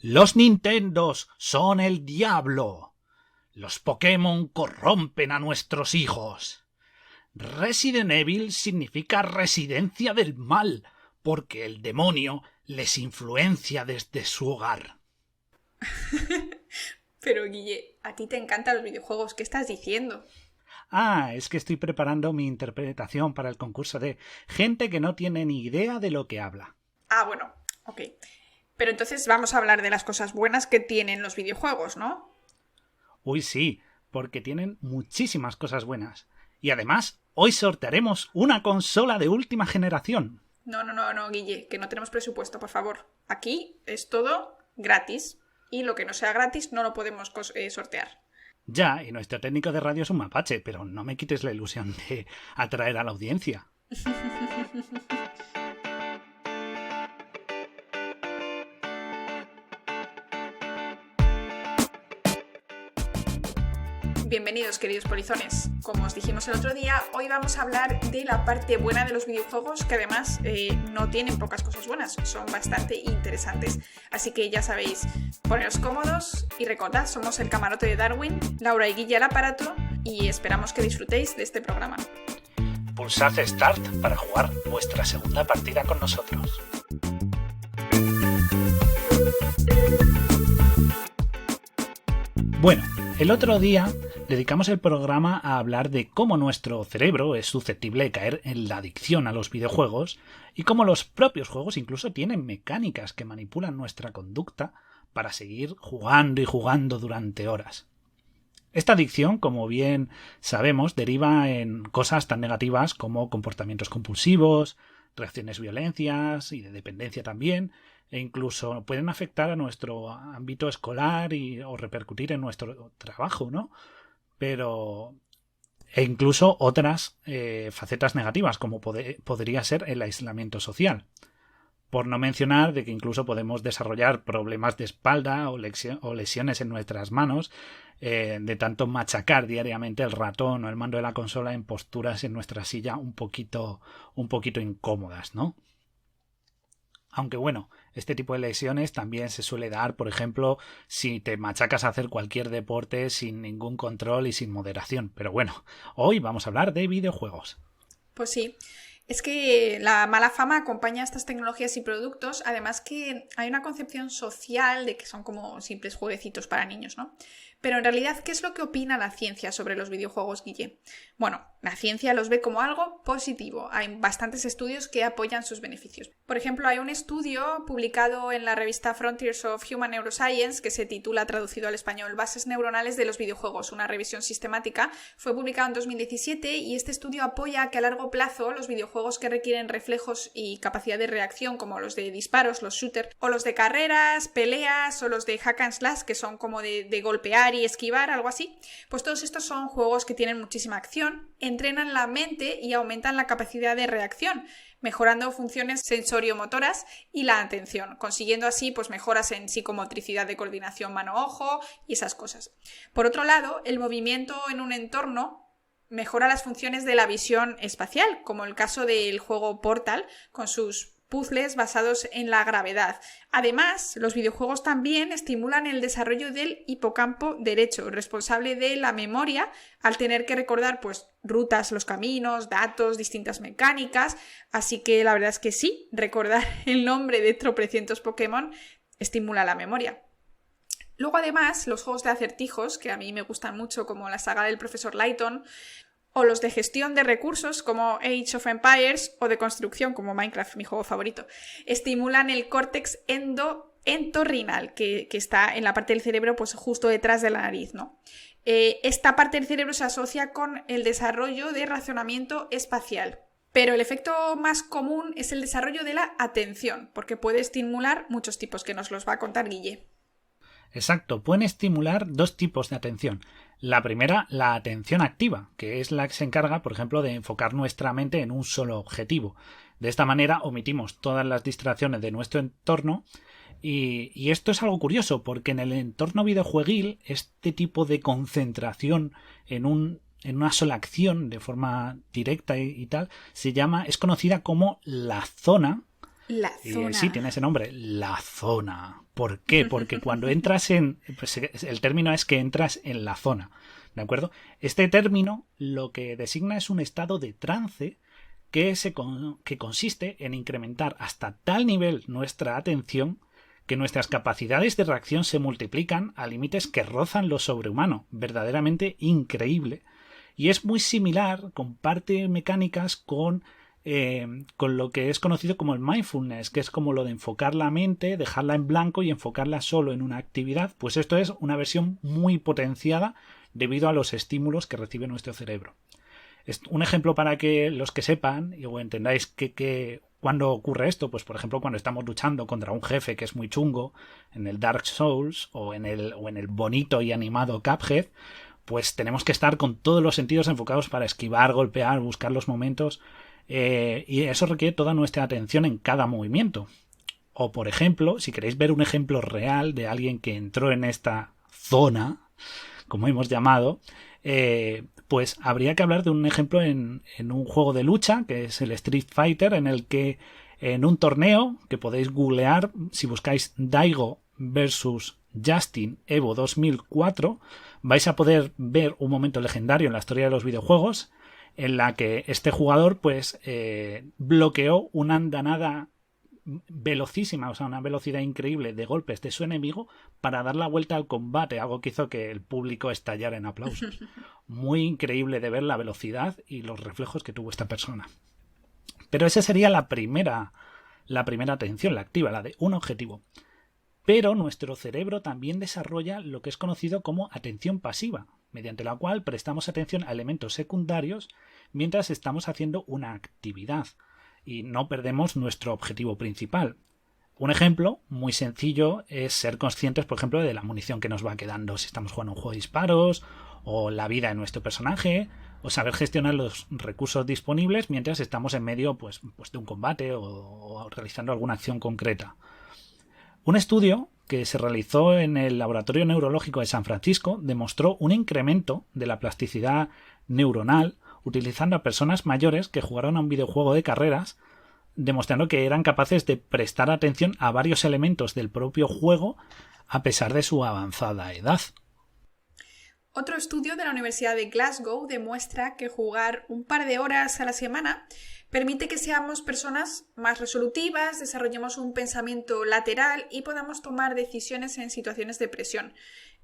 Los Nintendos son el diablo. Los Pokémon corrompen a nuestros hijos. Resident Evil significa residencia del mal, porque el demonio les influencia desde su hogar. Pero Guille, a ti te encantan los videojuegos, ¿qué estás diciendo? Es que estoy preparando mi interpretación para el concurso de gente que no tiene ni idea de lo que habla. Bueno, ok. Pero entonces vamos a hablar de las cosas buenas que tienen los videojuegos, ¿no? Uy, sí, porque tienen muchísimas cosas buenas. Y además, hoy sortearemos una consola de última generación. No, Guille, que no tenemos presupuesto, por favor. Aquí es todo gratis. Y lo que no sea gratis no lo podemos sortear. Ya, y nuestro técnico de radio es un mapache, pero no me quites la ilusión de atraer a la audiencia. Bienvenidos, queridos polizones. Como os dijimos el otro día, hoy vamos a hablar de la parte buena de los videojuegos, que además no tienen pocas cosas buenas, son bastante interesantes. Así que ya sabéis, poneros cómodos y recordad, somos el camarote de Darwin, Laura y Guille al aparato, y esperamos que disfrutéis de este programa. Pulsad Start para jugar vuestra segunda partida con nosotros. Bueno, el otro día dedicamos el programa a hablar de cómo nuestro cerebro es susceptible de caer en la adicción a los videojuegos y cómo los propios juegos incluso tienen mecánicas que manipulan nuestra conducta para seguir jugando y jugando durante horas. Esta adicción, como bien sabemos, deriva en cosas tan negativas como comportamientos compulsivos, reacciones violentas y de dependencia también, e incluso pueden afectar a nuestro ámbito escolar o repercutir en nuestro trabajo, ¿no? E incluso otras facetas negativas, como podría ser el aislamiento social. Por no mencionar de que incluso podemos desarrollar problemas de espalda o lesiones en nuestras manos de tanto machacar diariamente el ratón o el mando de la consola en posturas en nuestra silla un poquito incómodas, ¿no? Aunque bueno, este tipo de lesiones también se suele dar, por ejemplo, si te machacas a hacer cualquier deporte sin ningún control y sin moderación. Pero bueno, hoy vamos a hablar de videojuegos. Pues sí. Es que la mala fama acompaña a estas tecnologías y productos, además que hay una concepción social de que son como simples jueguecitos para niños, ¿no? Pero en realidad, ¿qué es lo que opina la ciencia sobre los videojuegos, Guille? Bueno, la ciencia los ve como algo positivo. Hay bastantes estudios que apoyan sus beneficios. Por ejemplo, hay un estudio publicado en la revista Frontiers of Human Neuroscience que se titula, traducido al español, Bases neuronales de los videojuegos, una revisión sistemática. Fue publicado en 2017 y este estudio apoya que a largo plazo los videojuegos que requieren reflejos y capacidad de reacción, como los de disparos, los shooters, o los de carreras, peleas, o los de hack and slash, que son como de golpear y esquivar, algo así, pues todos estos son juegos que tienen muchísima acción, entrenan la mente y aumentan la capacidad de reacción, mejorando funciones sensoriomotoras y la atención, consiguiendo así pues mejoras en psicomotricidad de coordinación mano-ojo y esas cosas. Por otro lado, el movimiento en un entorno mejora las funciones de la visión espacial, como el caso del juego Portal, con sus puzzles basados en la gravedad. Además, los videojuegos también estimulan el desarrollo del hipocampo derecho, responsable de la memoria, al tener que recordar pues rutas, los caminos, datos, distintas mecánicas. Así que la verdad es que sí, recordar el nombre de tropecientos Pokémon estimula la memoria. Luego, además, los juegos de acertijos, que a mí me gustan mucho, como la saga del profesor Layton, o los de gestión de recursos como Age of Empires o de construcción como Minecraft, mi juego favorito, estimulan el córtex entorrinal que está en la parte del cerebro pues justo detrás de la nariz, ¿no? Esta parte del cerebro se asocia con el desarrollo de razonamiento espacial. Pero el efecto más común es el desarrollo de la atención, porque puede estimular muchos tipos, que nos los va a contar Guille. Exacto, pueden estimular dos tipos de atención. La primera, la atención activa, que es la que se encarga, por ejemplo, de enfocar nuestra mente en un solo objetivo. De esta manera omitimos todas las distracciones de nuestro entorno y esto es algo curioso porque en el entorno videojueguil este tipo de concentración en una sola acción de forma directa y tal es conocida como la zona La zona. Sí, tiene ese nombre, la zona. ¿Por qué? Porque cuando entras en... Pues el término es que entras en la zona, ¿de acuerdo? Este término lo que designa es un estado de trance que consiste en incrementar hasta tal nivel nuestra atención que nuestras capacidades de reacción se multiplican a límites que rozan lo sobrehumano, verdaderamente increíble. Y es muy similar, comparte mecánicas con lo que es conocido como el mindfulness, que es como lo de enfocar la mente, dejarla en blanco y enfocarla solo en una actividad. Pues esto es una versión muy potenciada debido a los estímulos que recibe nuestro cerebro. Un ejemplo para que los que sepan o entendáis que cuando ocurre esto, pues por ejemplo cuando estamos luchando contra un jefe que es muy chungo en el Dark Souls o en el bonito y animado Cuphead, pues tenemos que estar con todos los sentidos enfocados para esquivar, golpear, buscar los momentos, y eso requiere toda nuestra atención en cada movimiento. O por ejemplo, si queréis ver un ejemplo real de alguien que entró en esta zona, como hemos llamado, pues habría que hablar de un ejemplo en un juego de lucha, que es el Street Fighter, en el que en un torneo, que podéis googlear, si buscáis Daigo versus Justin Evo 2004, vais a poder ver un momento legendario en la historia de los videojuegos, en la que este jugador pues bloqueó una andanada velocísima, o sea, una velocidad increíble de golpes de su enemigo para dar la vuelta al combate, algo que hizo que el público estallara en aplausos. Muy increíble de ver la velocidad y los reflejos que tuvo esta persona. Pero esa sería la primera atención, la activa, la de un objetivo. Pero nuestro cerebro también desarrolla lo que es conocido como atención pasiva, mediante la cual prestamos atención a elementos secundarios mientras estamos haciendo una actividad y no perdemos nuestro objetivo principal. Un ejemplo muy sencillo es ser conscientes, por ejemplo, de la munición que nos va quedando si estamos jugando un juego de disparos, o la vida de nuestro personaje, o saber gestionar los recursos disponibles mientras estamos en medio pues de un combate o realizando alguna acción concreta. Un estudio que se realizó en el Laboratorio Neurológico de San Francisco demostró un incremento de la plasticidad neuronal utilizando a personas mayores que jugaron a un videojuego de carreras, demostrando que eran capaces de prestar atención a varios elementos del propio juego a pesar de su avanzada edad. Otro estudio de la Universidad de Glasgow demuestra que jugar un par de horas a la semana permite que seamos personas más resolutivas, desarrollemos un pensamiento lateral y podamos tomar decisiones en situaciones de presión.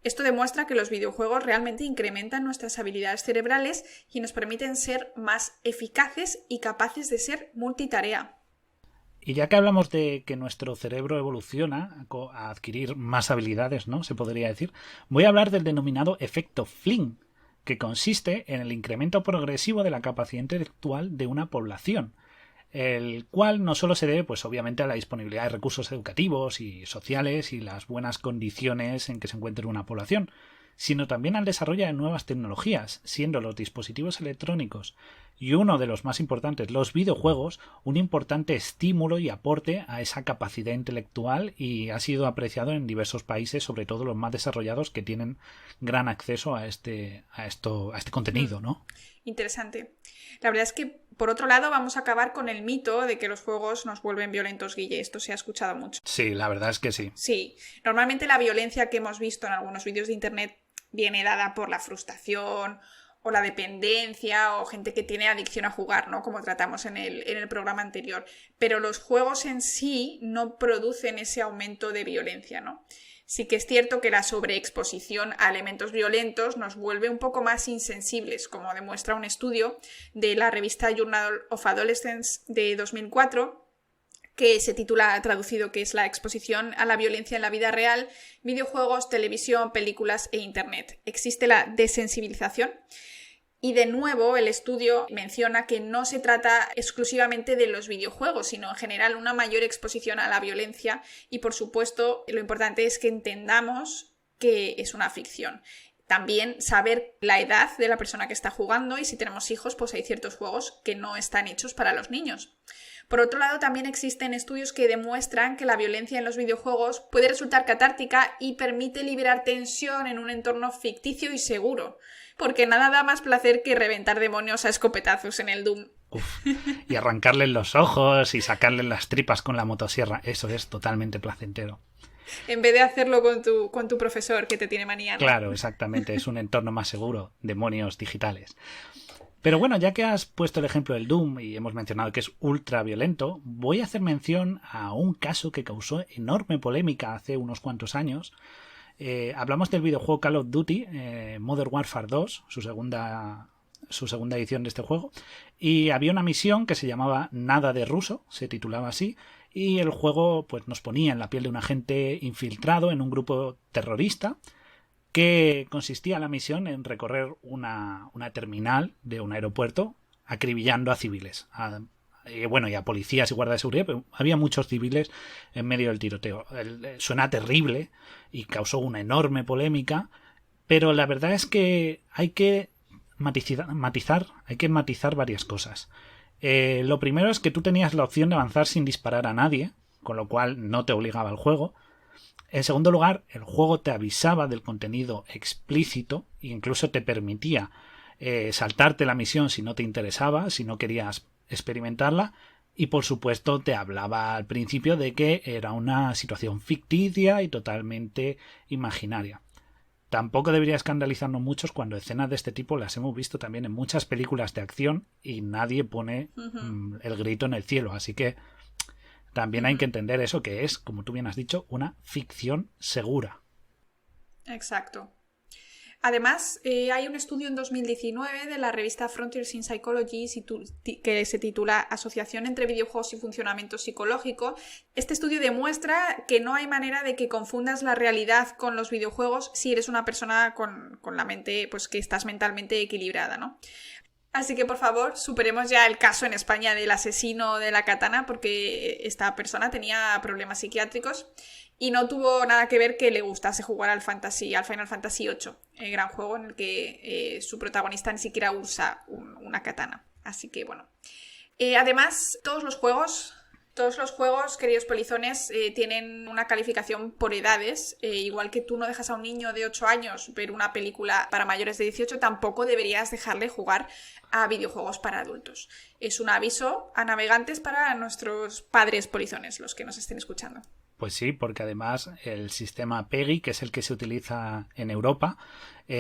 Esto demuestra que los videojuegos realmente incrementan nuestras habilidades cerebrales y nos permiten ser más eficaces y capaces de ser multitarea. Y ya que hablamos de que nuestro cerebro evoluciona a adquirir más habilidades, ¿no? Se podría decir, voy a hablar del denominado efecto Flynn, que consiste en el incremento progresivo de la capacidad intelectual de una población, el cual no solo se debe, pues obviamente, a la disponibilidad de recursos educativos y sociales y las buenas condiciones en que se encuentre una población, sino también al desarrollo de nuevas tecnologías, siendo los dispositivos electrónicos y uno de los más importantes, los videojuegos, un importante estímulo y aporte a esa capacidad intelectual y ha sido apreciado en diversos países, sobre todo los más desarrollados que tienen gran acceso a este contenido, ¿no? Interesante. La verdad es que, por otro lado, vamos a acabar con el mito de que los juegos nos vuelven violentos, Guille. Esto se ha escuchado mucho. Sí, la verdad es que sí. Sí. Normalmente la violencia que hemos visto en algunos vídeos de internet viene dada por la frustración o la dependencia o gente que tiene adicción a jugar, ¿no? Como tratamos en el programa anterior. Pero los juegos en sí no producen ese aumento de violencia, ¿no? Sí que es cierto que la sobreexposición a elementos violentos nos vuelve un poco más insensibles, como demuestra un estudio de la revista Journal of Adolescence de 2004, que se titula, traducido, que es la exposición a la violencia en la vida real, videojuegos, televisión, películas e internet. Existe la desensibilización. Y de nuevo el estudio menciona que no se trata exclusivamente de los videojuegos, sino en general una mayor exposición a la violencia y por supuesto lo importante es que entendamos que es una ficción. También saber la edad de la persona que está jugando y si tenemos hijos pues hay ciertos juegos que no están hechos para los niños. Por otro lado, también existen estudios que demuestran que la violencia en los videojuegos puede resultar catártica y permite liberar tensión en un entorno ficticio y seguro. Porque nada da más placer que reventar demonios a escopetazos en el Doom. Uf. Y arrancarle los ojos y sacarle las tripas con la motosierra, eso es totalmente placentero. En vez de hacerlo con tu profesor que te tiene manía, ¿no? Claro, exactamente, es un entorno más seguro, demonios digitales. Pero bueno, ya que has puesto el ejemplo del Doom y hemos mencionado que es ultra violento, voy a hacer mención a un caso que causó enorme polémica hace unos cuantos años. Hablamos del videojuego Call of Duty, Modern Warfare 2, su segunda edición de este juego, y había una misión que se llamaba Nada de ruso, se titulaba así, y el juego pues nos ponía en la piel de un agente infiltrado en un grupo terrorista que consistía la misión en recorrer una terminal de un aeropuerto acribillando a civiles, y a policías y guardas de seguridad, pero había muchos civiles en medio del tiroteo. Suena terrible y causó una enorme polémica, pero la verdad es que hay que matizar varias cosas. Lo primero es que tú tenías la opción de avanzar sin disparar a nadie, con lo cual no te obligaba el juego. En segundo lugar, el juego te avisaba del contenido explícito e incluso te permitía saltarte la misión si no te interesaba, si no querías experimentarla. Y por supuesto te hablaba al principio de que era una situación ficticia y totalmente imaginaria. Tampoco debería escandalizarnos mucho cuando escenas de este tipo las hemos visto también en muchas películas de acción y nadie pone el grito en el cielo. Así que también hay que entender eso, que es, como tú bien has dicho, una ficción segura. Exacto. Además, hay un estudio en 2019 de la revista Frontiers in Psychology que se titula Asociación entre videojuegos y funcionamiento psicológico. Este estudio demuestra que no hay manera de que confundas la realidad con los videojuegos si eres una persona con la mente, pues que estás mentalmente equilibrada, ¿no? Así que, por favor, superemos ya el caso en España del asesino de la katana, porque esta persona tenía problemas psiquiátricos y no tuvo nada que ver que le gustase jugar al Final Fantasy VIII, el gran juego en el que su protagonista ni siquiera usa una katana. Así que, bueno. Además, todos los juegos, queridos polizones, tienen una calificación por edades. Igual que tú no dejas a un niño de 8 años ver una película para mayores de 18, tampoco deberías dejarle jugar a videojuegos para adultos. Es un aviso a navegantes para nuestros padres polizones, los que nos estén escuchando. Pues sí, porque además el sistema PEGI, que es el que se utiliza en Europa,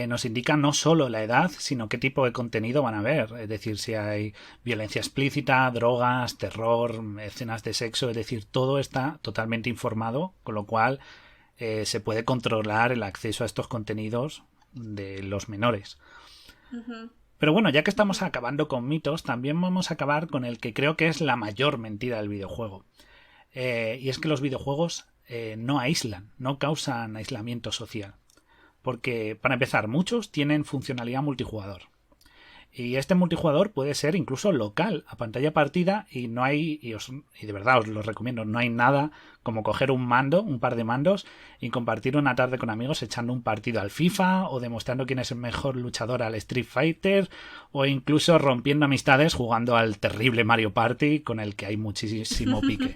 nos indica no solo la edad, sino qué tipo de contenido van a ver. Es decir, si hay violencia explícita, drogas, terror, escenas de sexo. Es decir, todo está totalmente informado, con lo cual se puede controlar el acceso a estos contenidos de los menores. Uh-huh. Pero bueno, ya que estamos acabando con mitos, también vamos a acabar con el que creo que es la mayor mentira del videojuego. Y es que los videojuegos no aíslan, no causan aislamiento social. Porque, para empezar, muchos tienen funcionalidad multijugador. Y este multijugador puede ser incluso local, a pantalla partida, y no hay, y de verdad os lo recomiendo, no hay nada como coger un par de mandos, y compartir una tarde con amigos echando un partido al FIFA, o demostrando quién es el mejor luchador al Street Fighter, o incluso rompiendo amistades jugando al terrible Mario Party, con el que hay muchísimo pique.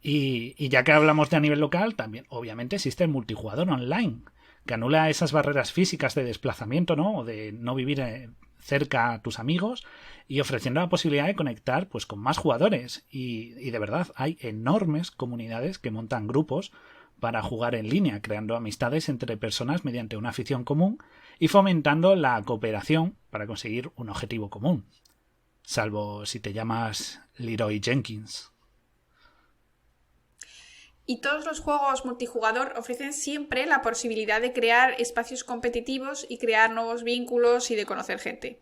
Y ya que hablamos de a nivel local, también obviamente existe el multijugador online, que anula esas barreras físicas de desplazamiento, ¿no? O de no vivir cerca a tus amigos, y ofreciendo la posibilidad de conectar pues con más jugadores. Y de verdad hay enormes comunidades que montan grupos para jugar en línea, creando amistades entre personas mediante una afición común y fomentando la cooperación para conseguir un objetivo común. Salvo si te llamas Leroy Jenkins. Y todos los juegos multijugador ofrecen siempre la posibilidad de crear espacios competitivos y crear nuevos vínculos y de conocer gente.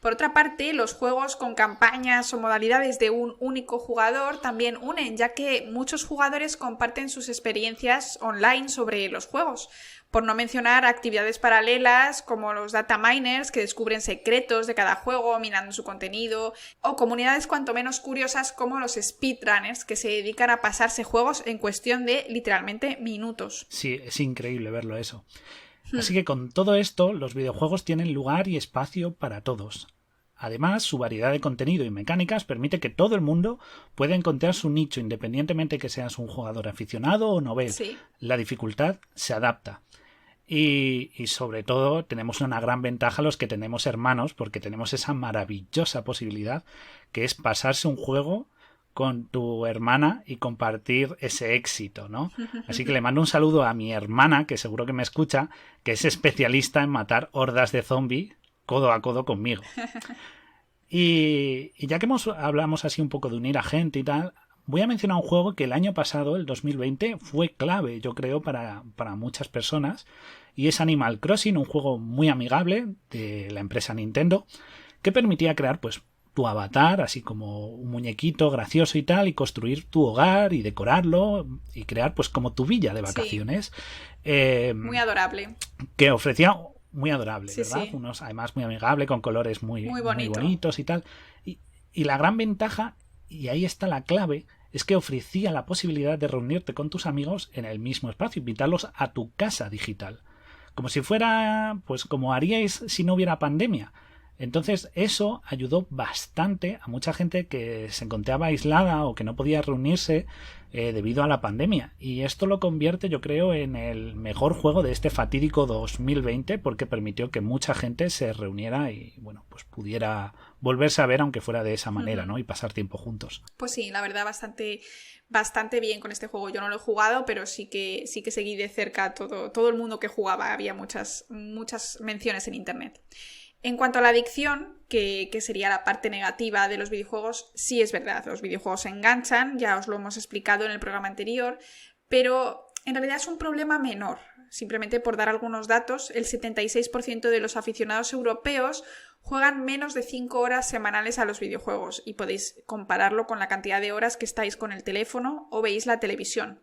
Por otra parte, los juegos con campañas o modalidades de un único jugador también unen, ya que muchos jugadores comparten sus experiencias online sobre los juegos. Por no mencionar actividades paralelas como los data miners que descubren secretos de cada juego minando su contenido, o comunidades cuanto menos curiosas como los speedrunners que se dedican a pasarse juegos en cuestión de literalmente minutos. Sí, es increíble verlo eso. Así que con todo esto, los videojuegos tienen lugar y espacio para todos. Además, su variedad de contenido y mecánicas permite que todo el mundo pueda encontrar su nicho independientemente que seas un jugador aficionado o novel. Sí. La dificultad se adapta. Y sobre todo tenemos una gran ventaja los que tenemos hermanos, porque tenemos esa maravillosa posibilidad que es pasarse un juego con tu hermana y compartir ese éxito, ¿no? Así que le mando un saludo a mi hermana, que seguro que me escucha, que es especialista en matar hordas de zombies codo a codo conmigo. Y ya que hablamos así un poco de unir a gente y tal, voy a mencionar un juego que el año pasado, el 2020, fue clave, yo creo, para muchas personas, y es Animal Crossing, un juego muy amigable de la empresa Nintendo, que permitía crear, pues, tu avatar, así como un muñequito gracioso y tal, y construir tu hogar y decorarlo y crear, pues, como tu villa de vacaciones. Sí. Muy adorable. Que ofrecía... Muy adorable, sí, ¿verdad? Sí. Unos, además, muy amigable, con colores muy bonitos y tal. Y la gran ventaja, y ahí está la clave, es que ofrecía la posibilidad de reunirte con tus amigos en el mismo espacio, invitarlos a tu casa digital. Como si fuera, pues como haríais si no hubiera pandemia. Entonces eso ayudó bastante a mucha gente que se encontraba aislada o que no podía reunirse debido a la pandemia. Y esto lo convierte, yo creo, en el mejor juego de este fatídico 2020 porque permitió que mucha gente se reuniera y, bueno, pues pudiera volverse a ver aunque fuera de esa manera, ¿no? Y pasar tiempo juntos. Pues sí, la verdad bastante bien con este juego. Yo no lo he jugado, pero sí que seguí de cerca todo el mundo que jugaba. Había muchas menciones en internet. En cuanto a la adicción, que sería la parte negativa de los videojuegos, sí es verdad, los videojuegos enganchan, ya os lo hemos explicado en el programa anterior, pero en realidad es un problema menor. Simplemente por dar algunos datos, el 76% de los aficionados europeos juegan menos de 5 horas semanales a los videojuegos y podéis compararlo con la cantidad de horas que estáis con el teléfono o veis la televisión.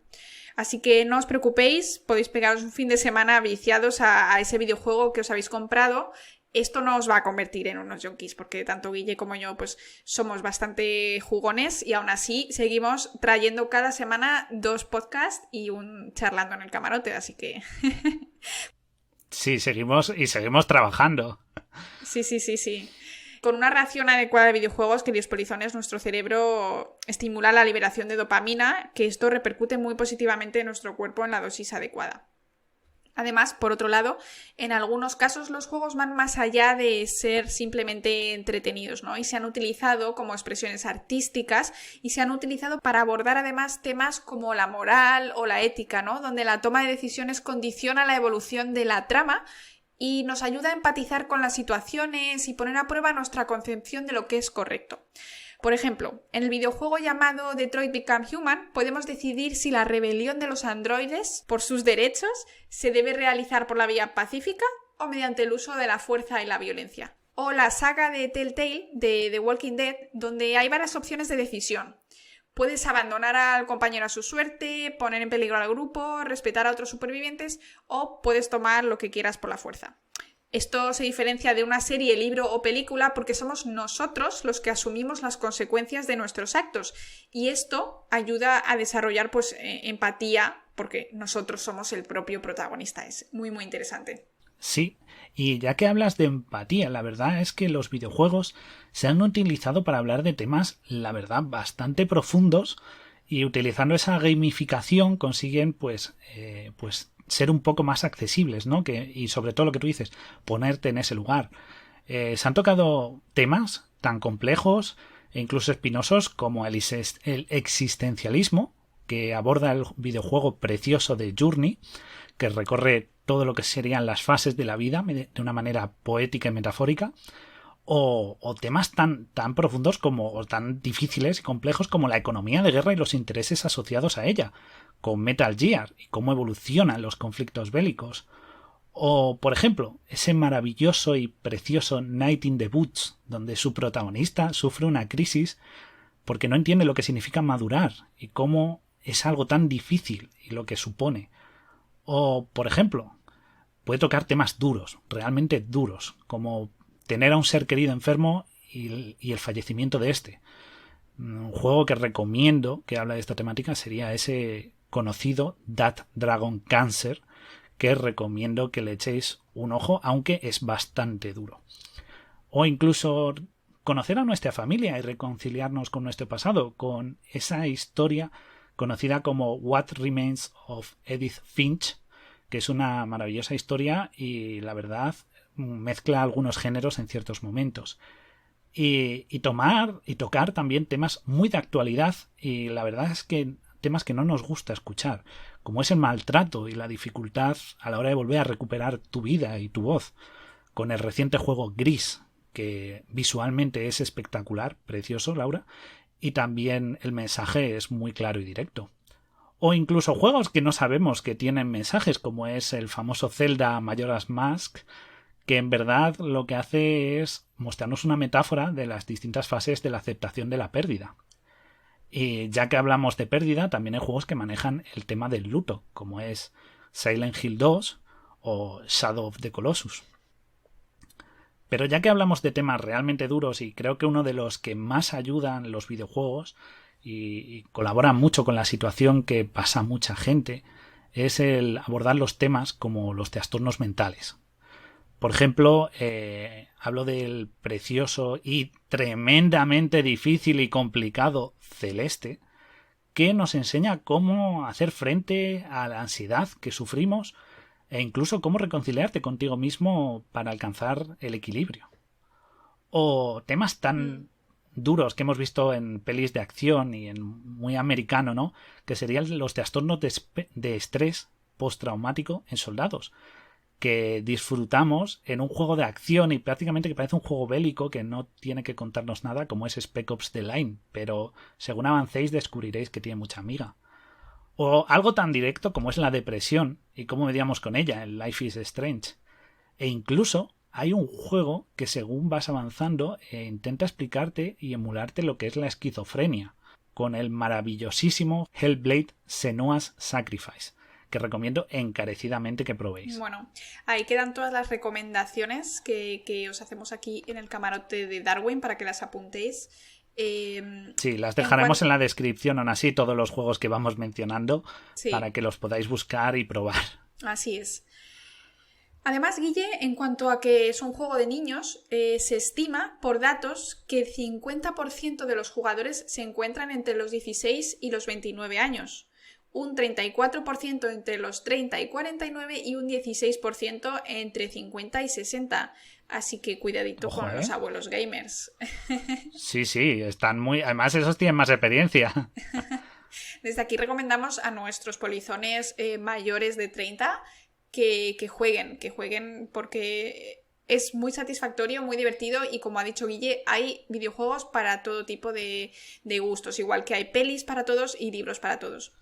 Así que no os preocupéis, podéis pegaros un fin de semana viciados a ese videojuego que os habéis comprado. Esto no os va a convertir en unos yonkis, porque tanto Guille como yo pues somos bastante jugones y aún así seguimos trayendo cada semana 2 podcasts y un charlando en el camarote, así que... Sí, seguimos trabajando. Sí. Con una ración adecuada de videojuegos que polizones, nuestro cerebro estimula la liberación de dopamina, que esto repercute muy positivamente en nuestro cuerpo en la dosis adecuada. Además, por otro lado, en algunos casos los juegos van más allá de ser simplemente entretenidos, ¿no? Y se han utilizado como expresiones artísticas y se han utilizado para abordar además temas como la moral o la ética, ¿no? Donde la toma de decisiones condiciona la evolución de la trama y nos ayuda a empatizar con las situaciones y poner a prueba nuestra concepción de lo que es correcto. Por ejemplo, en el videojuego llamado Detroit Become Human podemos decidir si la rebelión de los androides por sus derechos se debe realizar por la vía pacífica o mediante el uso de la fuerza y la violencia. O la saga de Telltale de The Walking Dead, donde hay varias opciones de decisión. Puedes abandonar al compañero a su suerte, poner en peligro al grupo, respetar a otros supervivientes o puedes tomar lo que quieras por la fuerza. Esto se diferencia de una serie, libro o película porque somos nosotros los que asumimos las consecuencias de nuestros actos y esto ayuda a desarrollar pues empatía porque nosotros somos el propio protagonista. Es muy muy interesante. Sí, y ya que hablas de empatía, la verdad es que los videojuegos se han utilizado para hablar de temas, la verdad, bastante profundos y utilizando esa gamificación consiguen pues ser un poco más accesibles, ¿no? Y sobre todo lo que tú dices, ponerte en ese lugar. Se han tocado temas tan complejos e incluso espinosos como el existencialismo, que aborda el videojuego precioso de Journey, que recorre todo lo que serían las fases de la vida de una manera poética y metafórica, o temas tan profundos o tan difíciles y complejos como la economía de guerra y los intereses asociados a ella, con Metal Gear y cómo evolucionan los conflictos bélicos. O, por ejemplo, ese maravilloso y precioso Night in the Woods, donde su protagonista sufre una crisis porque no entiende lo que significa madurar y cómo es algo tan difícil y lo que supone. O, por ejemplo, puede tocar temas duros, realmente duros, como tener a un ser querido enfermo y el fallecimiento de este. Un juego que recomiendo que habla de esta temática sería ese conocido That Dragon Cancer, que recomiendo que le echéis un ojo, aunque es bastante duro. O incluso conocer a nuestra familia y reconciliarnos con nuestro pasado, con esa historia conocida como What Remains of Edith Finch, que es una maravillosa historia y la verdad mezcla algunos géneros en ciertos momentos. Y tocar también temas muy de actualidad, y la verdad es que temas que no nos gusta escuchar, como es el maltrato y la dificultad a la hora de volver a recuperar tu vida y tu voz, con el reciente juego Gris, que visualmente es espectacular, precioso, Laura, y también el mensaje es muy claro y directo. O incluso juegos que no sabemos que tienen mensajes, como es el famoso Zelda Majora's Mask, que en verdad lo que hace es mostrarnos una metáfora de las distintas fases de la aceptación de la pérdida. Y ya que hablamos de pérdida, también hay juegos que manejan el tema del luto, como es Silent Hill 2 o Shadow of the Colossus. Pero ya que hablamos de temas realmente duros, y creo que uno de los que más ayudan los videojuegos y colaboran mucho con la situación que pasa mucha gente, es el abordar los temas como los trastornos mentales. Por ejemplo, hablo del precioso y tremendamente difícil y complicado Celeste, que nos enseña cómo hacer frente a la ansiedad que sufrimos e incluso cómo reconciliarte contigo mismo para alcanzar el equilibrio. O temas tan duros que hemos visto en pelis de acción y en muy americano, ¿no? Que serían los trastornos de estrés postraumático en soldados, que disfrutamos en un juego de acción y prácticamente que parece un juego bélico que no tiene que contarnos nada, como es Spec Ops The Line, pero según avancéis descubriréis que tiene mucha amiga. O algo tan directo como es la depresión y cómo mediamos con ella en Life is Strange. E incluso hay un juego que según vas avanzando intenta explicarte y emularte lo que es la esquizofrenia, con el maravillosísimo Hellblade Senua's Sacrifice, que recomiendo encarecidamente que probéis. Bueno, ahí quedan todas las recomendaciones que os hacemos aquí en el camarote de Darwin para que las apuntéis. Sí, las dejaremos en la descripción, aún así, todos los juegos que vamos mencionando, sí, para que los podáis buscar y probar. Así es. Además, Guille, en cuanto a que es un juego de niños, se estima por datos que el 50% de los jugadores se encuentran entre los 16 y los 29 años. Un 34% entre los 30 y 49 y un 16% entre 50 y 60. Así que cuidadito con los abuelos gamers. Sí, sí, están muy... Además, esos tienen más experiencia. Desde aquí recomendamos a nuestros polizones mayores de 30 que jueguen porque es muy satisfactorio, muy divertido y como ha dicho Guille, hay videojuegos para todo tipo de gustos, igual que hay pelis para todos y libros para todos.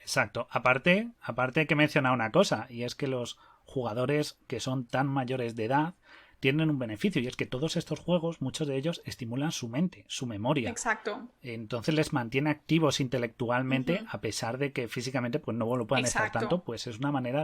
Exacto. Aparte hay que mencionar una cosa, y es que los jugadores que son tan mayores de edad tienen un beneficio, y es que todos estos juegos, muchos de ellos estimulan su mente, su memoria. Exacto. Entonces les mantiene activos intelectualmente, a pesar de que físicamente pues no lo puedan estar tanto, pues es una manera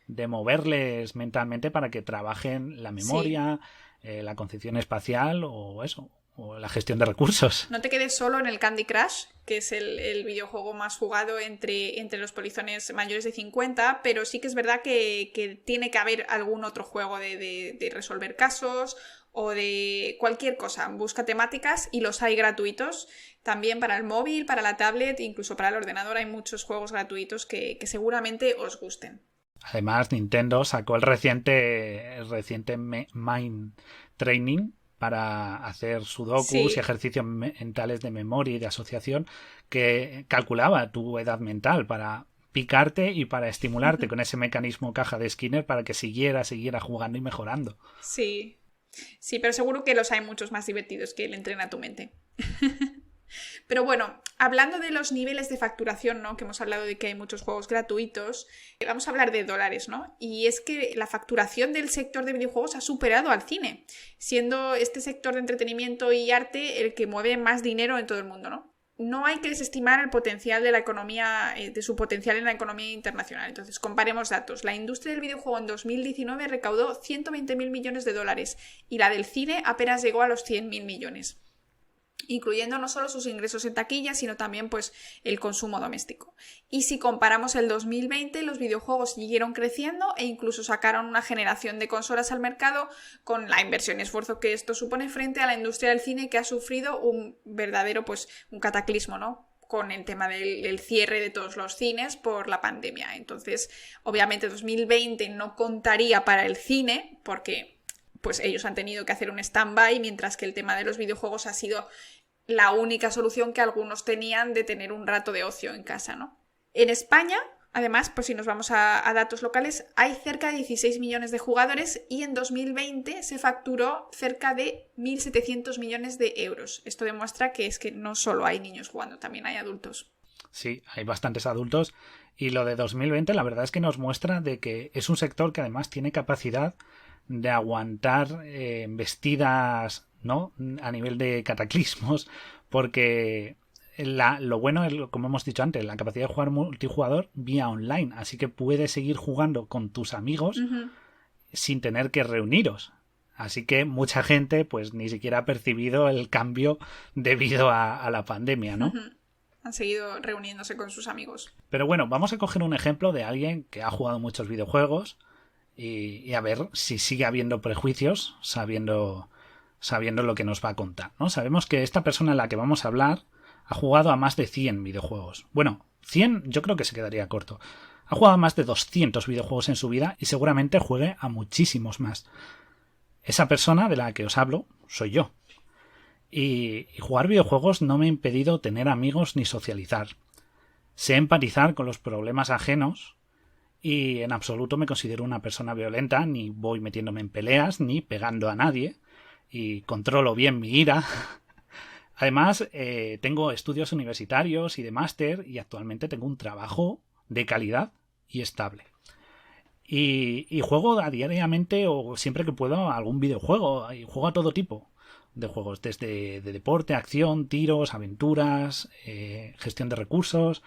de moverles mentalmente para que trabajen la memoria, la concepción espacial o eso, o la gestión de recursos. No te quedes solo en el Candy Crush, que es el videojuego más jugado entre los polizones mayores de 50, pero sí que es verdad que tiene que haber algún otro juego de resolver casos o de cualquier cosa. Busca temáticas y los hay gratuitos también para el móvil, para la tablet, incluso para el ordenador. Hay muchos juegos gratuitos que seguramente os gusten. Además, Nintendo sacó el reciente Mind Training para hacer sudokus y ejercicios mentales de memoria y de asociación, que calculaba tu edad mental para picarte y para estimularte con ese mecanismo caja de Skinner para que siguiera jugando y mejorando. Sí, pero seguro que los hay muchos más divertidos que el entrena tu mente. Pero bueno, hablando de los niveles de facturación, ¿no? Que hemos hablado de que hay muchos juegos gratuitos, vamos a hablar de dólares, ¿no? Y es que la facturación del sector de videojuegos ha superado al cine, siendo este sector de entretenimiento y arte el que mueve más dinero en todo el mundo, ¿no? No hay que desestimar el potencial de la economía, de su potencial en la economía internacional. Entonces, comparemos datos. La industria del videojuego en 2019 recaudó 120.000 millones de dólares y la del cine apenas llegó a los 100.000 millones. Incluyendo no solo sus ingresos en taquilla, sino también pues el consumo doméstico. Y si comparamos el 2020, los videojuegos siguieron creciendo e incluso sacaron una generación de consolas al mercado con la inversión y esfuerzo que esto supone frente a la industria del cine, que ha sufrido un verdadero un cataclismo, ¿no? con el tema del cierre de todos los cines por la pandemia. Entonces, obviamente 2020 no contaría para el cine porque pues ellos han tenido que hacer un stand-by, mientras que el tema de los videojuegos ha sido la única solución que algunos tenían de tener un rato de ocio en casa, ¿no? En España, además, pues si nos vamos a datos locales, hay cerca de 16 millones de jugadores y en 2020 se facturó cerca de 1.700 millones de euros. Esto demuestra que es que no solo hay niños jugando, también hay adultos. Sí, hay bastantes adultos y lo de 2020 la verdad es que nos muestra de que es un sector que además tiene capacidad de aguantar embestidas, ¿no?, a nivel de cataclismos, porque lo bueno es, como hemos dicho antes, la capacidad de jugar multijugador vía online, así que puedes seguir jugando con tus amigos sin tener que reuniros. Así que mucha gente pues ni siquiera ha percibido el cambio debido a la pandemia, ¿no? Han seguido reuniéndose con sus amigos. Pero bueno, vamos a coger un ejemplo de alguien que ha jugado muchos videojuegos y a ver si sigue habiendo prejuicios sabiendo lo que nos va a contar, ¿no? Sabemos que esta persona en la que vamos a hablar ha jugado a más de 100 videojuegos. Bueno, 100 yo creo que se quedaría corto. Ha jugado a más de 200 videojuegos en su vida y seguramente juegue a muchísimos más. Esa persona de la que os hablo soy yo. Y jugar videojuegos no me ha impedido tener amigos ni socializar. Sé empatizar con los problemas ajenos y en absoluto me considero una persona violenta, ni voy metiéndome en peleas, ni pegando a nadie. Y controlo bien mi ira. Además, tengo estudios universitarios y de máster y actualmente tengo un trabajo de calidad y estable. Y juego diariamente o siempre que puedo a algún videojuego. Y juego a todo tipo de juegos, desde de deporte, acción, tiros, aventuras, gestión de recursos.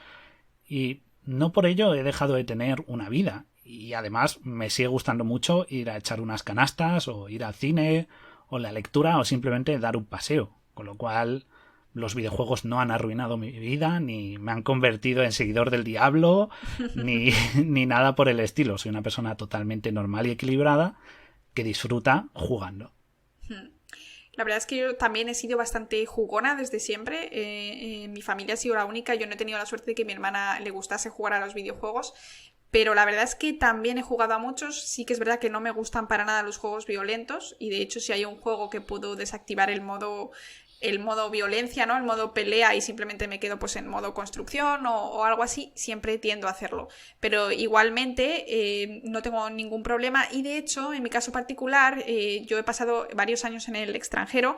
Y no por ello he dejado de tener una vida. Y además me sigue gustando mucho ir a echar unas canastas o ir al cine o la lectura o simplemente dar un paseo. Con lo cual los videojuegos no han arruinado mi vida, ni me han convertido en seguidor del diablo, ni nada por el estilo. Soy una persona totalmente normal y equilibrada que disfruta jugando. La verdad es que yo también he sido bastante jugona desde siempre. Mi familia ha sido la única. Yo no he tenido la suerte de que a mi hermana le gustase jugar a los videojuegos. Pero la verdad es que también he jugado a muchos. Sí que es verdad que no me gustan para nada los juegos violentos. Y de hecho, si hay un juego que puedo desactivar el modo violencia, ¿no? El modo pelea y simplemente me quedo pues en modo construcción o algo así, siempre tiendo a hacerlo. Pero igualmente no tengo ningún problema y de hecho, en mi caso particular, yo he pasado varios años en el extranjero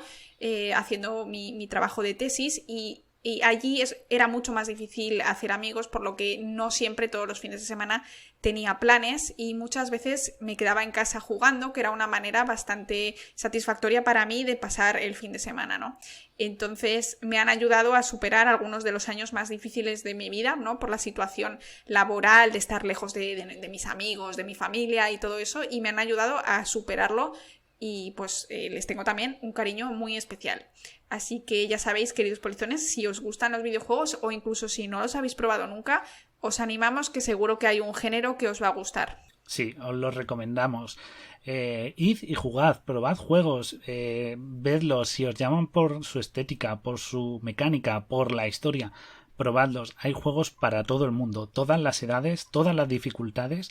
haciendo mi trabajo de tesis y allí era mucho más difícil hacer amigos, por lo que no siempre todos los fines de semana tenía planes y muchas veces me quedaba en casa jugando, que era una manera bastante satisfactoria para mí de pasar el fin de semana, ¿no? Entonces me han ayudado a superar algunos de los años más difíciles de mi vida, ¿no? Por la situación laboral, de estar lejos de mis amigos, de mi familia y todo eso, y me han ayudado a superarlo. Y pues les tengo también un cariño muy especial. Así que ya sabéis, queridos polizones, si os gustan los videojuegos o incluso si no los habéis probado nunca, os animamos que seguro que hay un género que os va a gustar. Sí, os lo recomendamos. Id y jugad, probad juegos, vedlos, si os llaman por su estética, por su mecánica, por la historia, probadlos. Hay juegos para todo el mundo, todas las edades, todas las dificultades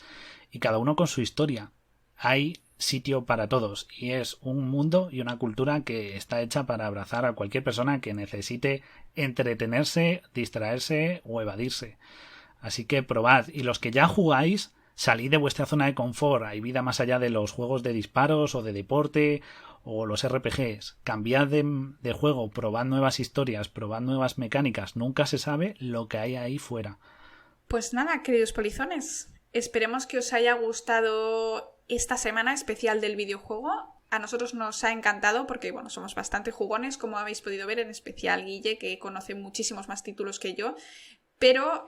y cada uno con su historia. Hay sitio para todos y es un mundo y una cultura que está hecha para abrazar a cualquier persona que necesite entretenerse, distraerse o evadirse. Así que probad, y los que ya jugáis, salid de vuestra zona de confort. Hay vida más allá de los juegos de disparos o de deporte o los RPGs. Cambiad de juego, probad nuevas historias, probad nuevas mecánicas. Nunca se sabe lo que hay ahí fuera. Pues nada, queridos polizones, esperemos que os haya gustado esta semana especial del videojuego. A nosotros nos ha encantado porque, bueno, somos bastante jugones, como habéis podido ver, en especial Guille, que conoce muchísimos más títulos que yo, pero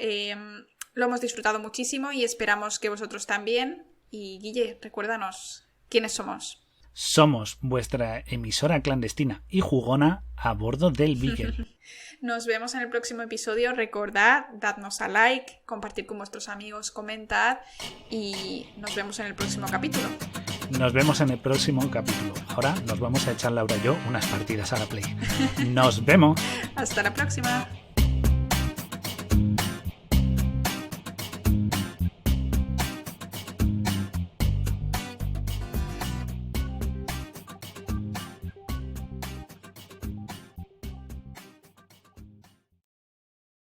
lo hemos disfrutado muchísimo y esperamos que vosotros también. Y Guille, recuérdanos, ¿quiénes somos? Somos vuestra emisora clandestina y jugona a bordo del Beagle. Nos vemos en el próximo episodio. Recordad, dadnos a like, compartir con vuestros amigos, comentad y nos vemos en el próximo capítulo. Nos vemos en el próximo capítulo. Ahora nos vamos a echar Laura y yo unas partidas a la Play. ¡Nos vemos! Hasta la próxima.